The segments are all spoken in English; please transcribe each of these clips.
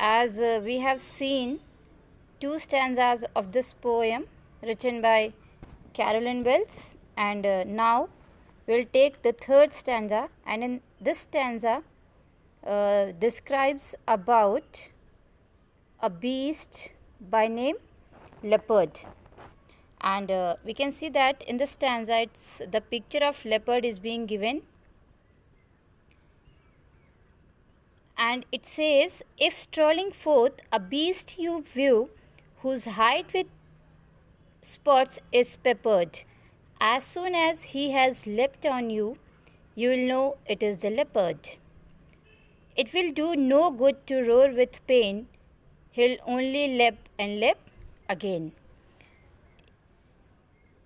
as we have seen two stanzas of this poem written by Carolyn Wells, and now we'll take the third stanza, and in this stanza describes about a beast by name leopard. And we can see that in the stanza it's the picture of leopard is being given, and it says, if strolling forth a beast you view, whose height with spots is peppered, as soon as he has leapt on you, you will know it is the leopard. It will do no good to roar with pain, he'll only leap and leap again.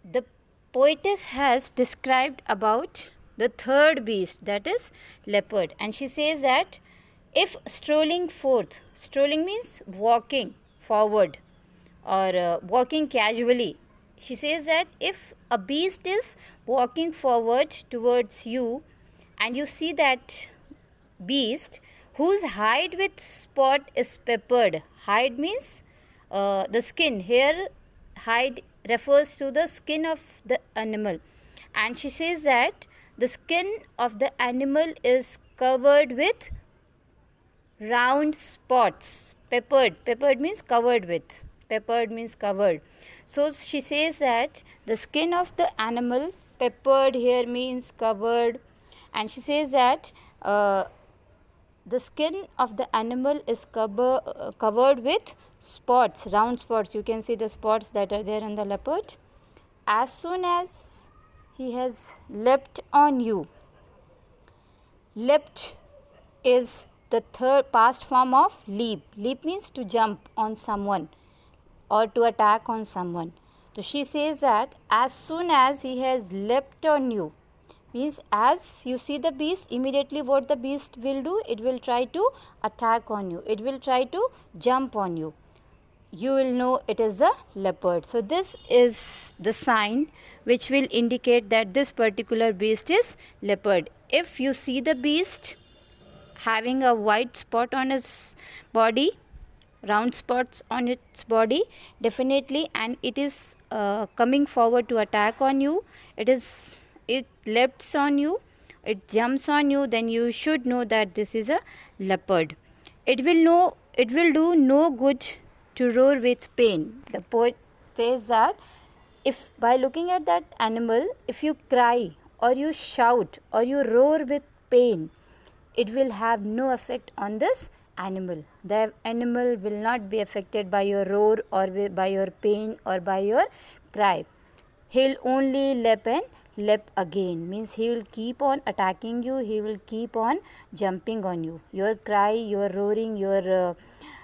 The poetess has described about the third beast, that is leopard, and she says that if strolling forth, strolling means walking forward or walking casually. She says that if a beast is walking forward towards you and you see that beast whose hide with spot is peppered. Hide means the skin. Here hide refers to the skin of the animal, and she says that the skin of the animal is covered with round spots. Peppered means covered with. Peppered means covered. So she says that the skin of the animal, peppered here means covered, and she says that the skin of the animal is covered with spots, round spots. You can see the spots that are there on the leopard. As soon as he has leapt on you. Leapt is the third past form of leap. Leap means to jump on someone or to attack on someone. So she says that as soon as he has leapt on you, means as you see the beast, immediately what the beast will do, it will try to attack on you, it will try to jump on you. You will know it is a leopard. So this is the sign which will indicate that this particular beast is leopard. If you see the beast having a white spot on its body, round spots on its body, definitely, and it is coming forward to attack on you, it leaps on you, it jumps on you, then you should know that this is a leopard. It will do no good to roar with pain. The poet says that if by looking at that animal, if you cry or you shout or you roar with pain, it will have no effect on this animal. The animal will not be affected by your roar or by your pain or by your cry. He'll only leap and leap again, means he will keep on attacking you, he will keep on jumping on you. Your cry, your roaring, your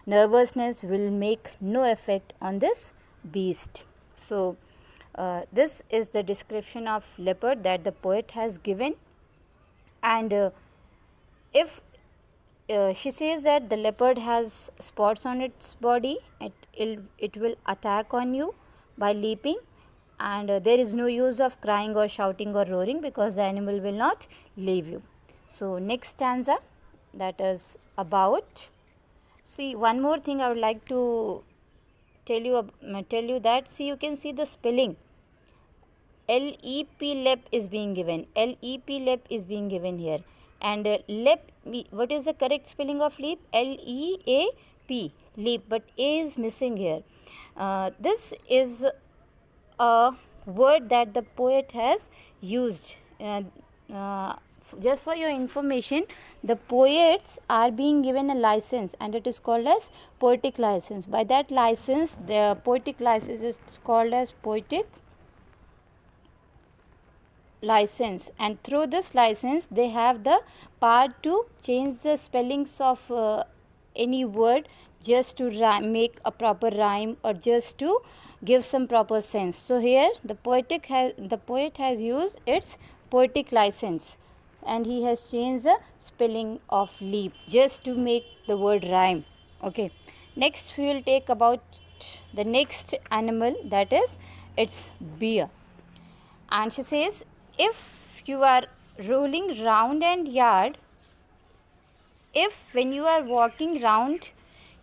nervousness will make no effect on this beast. So this is the description of leopard that the poet has given. And if she says that the leopard has spots on its body, it will attack on you by leaping, and there is no use of crying or shouting or roaring because the animal will not leave you. So next stanza, that is about, see, one more thing I would like to tell you that, see, you can see the spelling. L-E-P, leap is being given. L-E-P, leap is being given here. And leap, what is the correct spelling of leap? L-E-A-P, leap, but A is missing here. This is a word that the poet has used. Just for your information, the poets are being given a license, and it is called as poetic license. By that license, the poetic license is called as poetic license, and through this license they have the power to change the spellings of any word just to make a proper rhyme or just to give some proper sense. So here the poet has used its poetic license, and he has changed the spelling of leap just to make the word rhyme. Okay, next we will take about the next animal, that is its bear. And she says, if you are rolling round and yard, if when you are walking round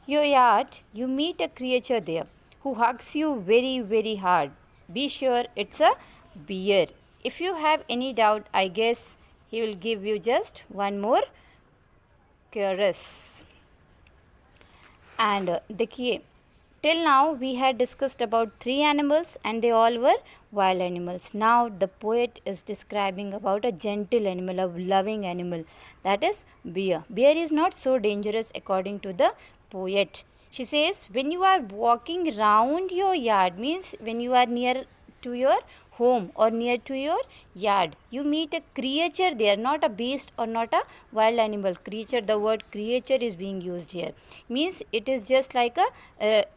your yard, you meet a creature there who hugs you very, very hard. Be sure it's a bear. If you have any doubt, I guess he will give you just one more caress. And देखिए, till now we had discussed about 3 animals and they all were wild animals. Now the poet is describing about a gentle animal, a loving animal, that is bear. Bear is not so dangerous according to the poet. She says when you are walking round your yard, means when you are near to your home or near to your yard, you meet a creature there, not a beast or not a wild animal. Creature, the word creature is being used here, means it is just like a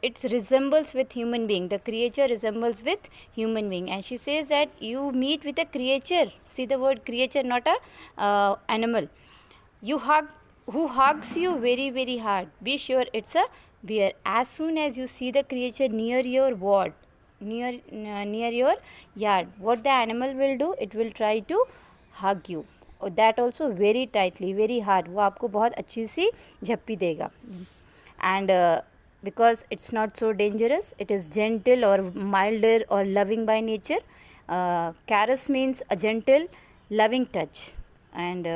it resembles with human being. The creature resembles with human being, and she says that you meet with a creature. See the word creature, not a animal. You hug, who hugs you very, very hard. Be sure it's a bear. As soon as you see the creature near your ward, near your yard, what the animal will do, it will try to hug you, और that also very tightly, very hard. वो आपको बहुत अच्छी सी झप्पी देगा. And because it's not so dangerous, it is gentle or milder or loving by nature. Caress means a gentle loving touch, and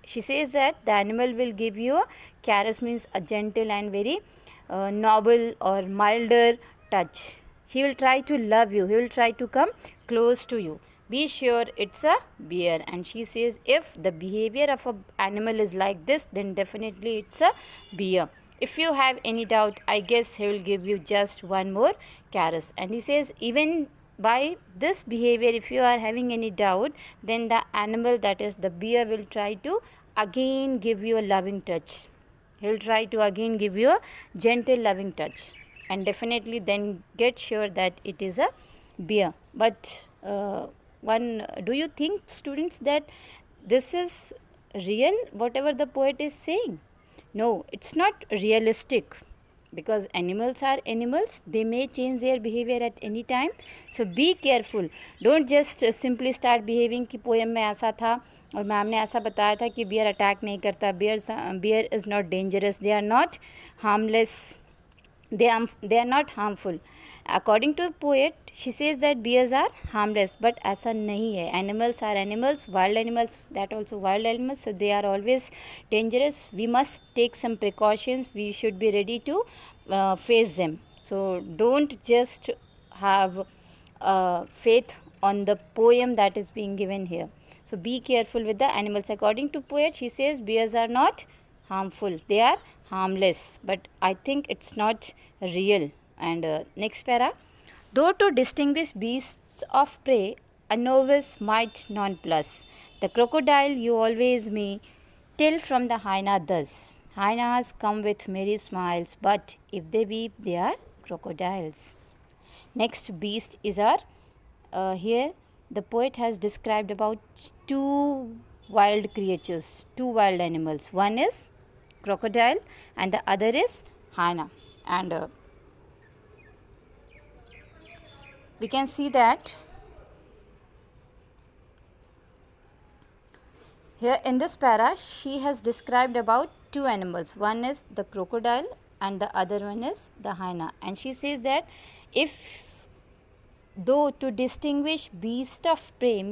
she says that the animal will give you a caress, means a gentle and very noble or milder touch. He will try to love you, he will try to come close to you. Be sure it's a bear. And she says if the behavior of an animal is like this, then definitely it's a bear. If you have any doubt, I guess he will give you just one more caress. And he says even by this behavior, if you are having any doubt, then the animal, that is the bear, will try to again give you a loving touch. He will try to again give you a gentle loving touch, and definitely then get sure that it is a bear. But do you think, students, that this is real, whatever the poet is saying? No, it's not realistic, because animals are animals. They may change their behavior at any time. So be careful. Don't just simply start behaving कि poem में ऐसा था और ma'am ने ऐसा बताया था कि bear attack नहीं करता. Bear is not dangerous. They are not harmless. They are not harmful. According to the poet, she says that bears are harmless, but ऐसा नहीं है. Animals are animals, wild animals, that also wild animals, so they are always dangerous. We must take some precautions. We should be ready to face them. So don't just have faith on the poem that is being given here. So be careful with the animals. According to poet, she says bears are not harmful, they are harmless, but I think it's not real. And next para, though to distinguish beasts of prey a novice might nonplus, the crocodile you always may tell from the hyena thus. Hyenas come with merry smiles, but if they weep they are crocodiles. Next beast is our here the poet has described about two wild creatures, two wild animals. One is crocodile and the other is hyena. And we can see that here in this para she has described about two animals. One is the crocodile and the other one is the hyena. And she says that if though to distinguish beast of prey,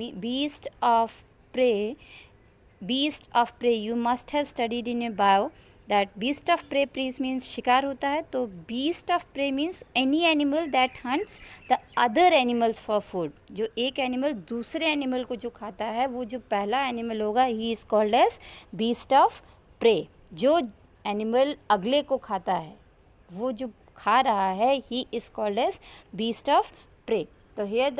you must have studied in your bio that beast of prey means शिकार होता है, तो beast of prey means any animal that hunts the other animals for food. जो एक animal दूसरे animal को जो खाता है, वो जो पहला animal होगा, he is called as beast of prey. जो animal अगले को खाता है, वो जो खा रहा है, he is called as beast of prey. So here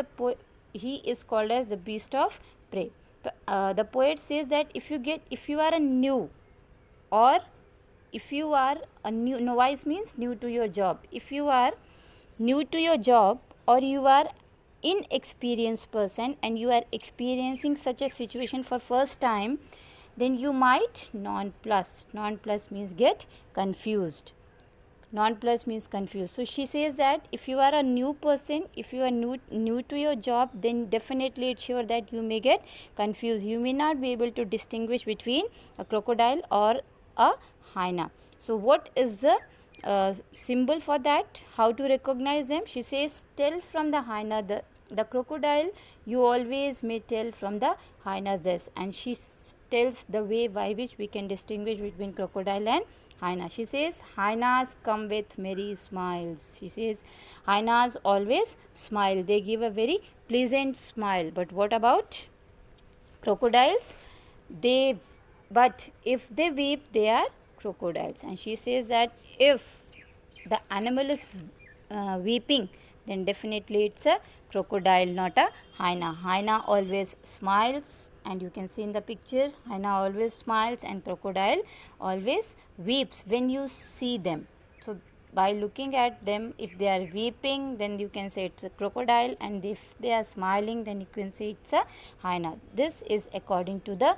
he is called as the beast of prey. So, the poet says that if you are a new, or if you are a new, novice means new to your job. If you are new to your job or you are inexperienced person and you are experiencing such a situation for first time, then you might nonplus. Nonplus means get confused. Non-plus means confused. So she says that if you are a new person, if you are new to your job, then definitely it's sure that you may get confused. You may not be able to distinguish between a crocodile or a hyena. So what is the symbol for that, how to recognize them. She says, tell from the hyena the crocodile, you always may tell from the hyena's dress. And she tells the way by which we can distinguish between crocodile and hyena. She says, hyenas come with merry smiles. She says, hyenas always smile. They give a very pleasant smile. But what about crocodiles? But if they weep, they are crocodiles. And she says that if the animal is weeping, then definitely it's a crocodile, not a hyena. Hyena always smiles, and you can see in the picture, hyena always smiles and crocodile always weeps when you see them. So by looking at them, if they are weeping, then you can say it's a crocodile, and if they are smiling, then you can say it's a hyena. This is according to the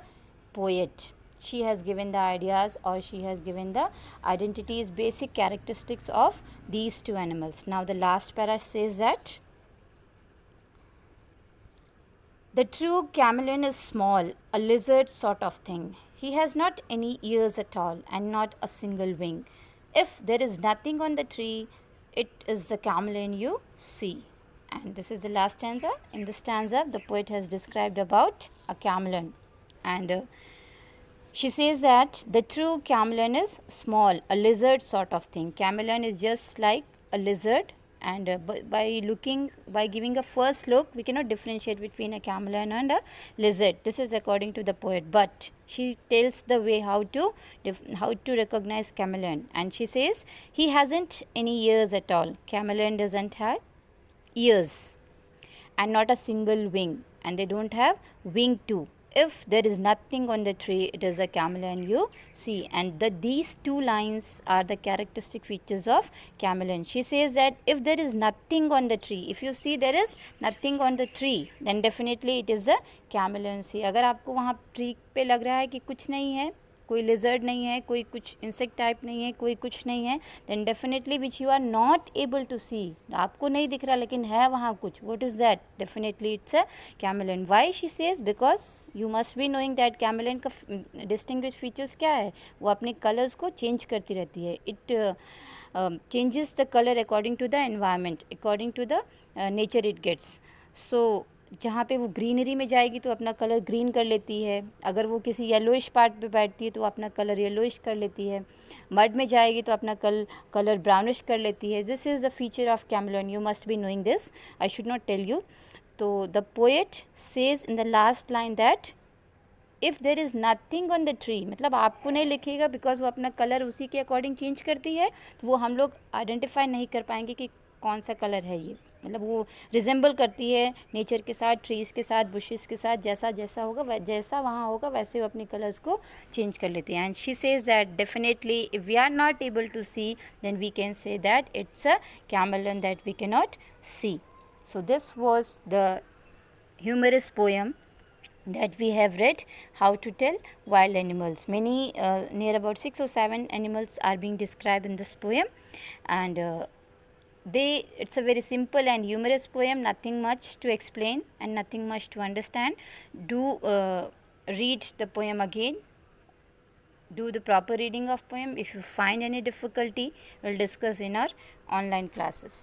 poet. She has given the ideas, or she has given the identities, basic characteristics of these two animals. Now the last para says that the true chameleon is small, a lizard sort of thing. He has not any ears at all, and not a single wing. If there is nothing on the tree, it is the chameleon you see. And this is the last stanza. In this stanza, the poet has described about a chameleon, and she says that the true chameleon is small, a lizard sort of thing. Chameleon is just like a lizard, and by giving a first look, we cannot differentiate between a chameleon and a lizard. This is according to the poet, but she tells the way how to recognize chameleon, and she says he hasn't any ears at all. Chameleon doesn't have ears, and not a single wing, and they don't have wing too. If there is nothing on the tree, it is a chameleon you see. And these two lines are the characteristic features of chameleon. She says that if there is nothing on the tree, if you see there is nothing on the tree, then definitely it is a chameleon. See, अगर आपको वहाँ tree पे लग रहा है कि कुछ नहीं है, कोई लिजर्ड नहीं है, कोई कुछ इंसेक्ट टाइप नहीं है, कोई कुछ नहीं है, then definitely which you are not able to see, आपको नहीं दिख रहा लेकिन है वहाँ कुछ, what is that? Definitely it's a chameleon. Why she says? Because you must be knowing that chameleon का डिस्टिंग्विश फीचर्स क्या है, वो अपने कलर्स को चेंज करती रहती है. It changes the color according to the environment, according to the nature it gets. So जहाँ पे वो ग्रीनरी में जाएगी तो अपना कलर ग्रीन कर लेती है, अगर वो किसी येलोइश पार्ट पे बैठती है तो अपना कलर येलोइश कर लेती है, मड में जाएगी तो अपना कलर ब्राउनिश कर लेती है. This is the feature of chameleon. You must be knowing this, I should not tell you. तो the poet says in the last line that if there is nothing on the tree, मतलब आपको नहीं लिखेगा because वो अपना colour उसी के according change करती है, तो वो हम लोग आइडेंटिफाई नहीं कर पाएंगे कि कौन सा कलर है ये. मतलब वो रिजेंबल करती है नेचर के साथ, ट्रीज़ के साथ, बुशेस के साथ, जैसा जैसा होगा जैसा वहाँ होगा वैसे वो अपने कलर्स को चेंज कर लेती है. And she says that definitely if we are not able to see, then we can say that it's a chameleon that we can not see. So this was the humorous poem that we have read, how to tell wild animals. Many near about 6 or 7 animals are being described in this poem, and it's a very simple and humorous poem, nothing much to explain and nothing much to understand. Do read the poem again, do the proper reading of poem. If you find any difficulty, we'll discuss in our online classes.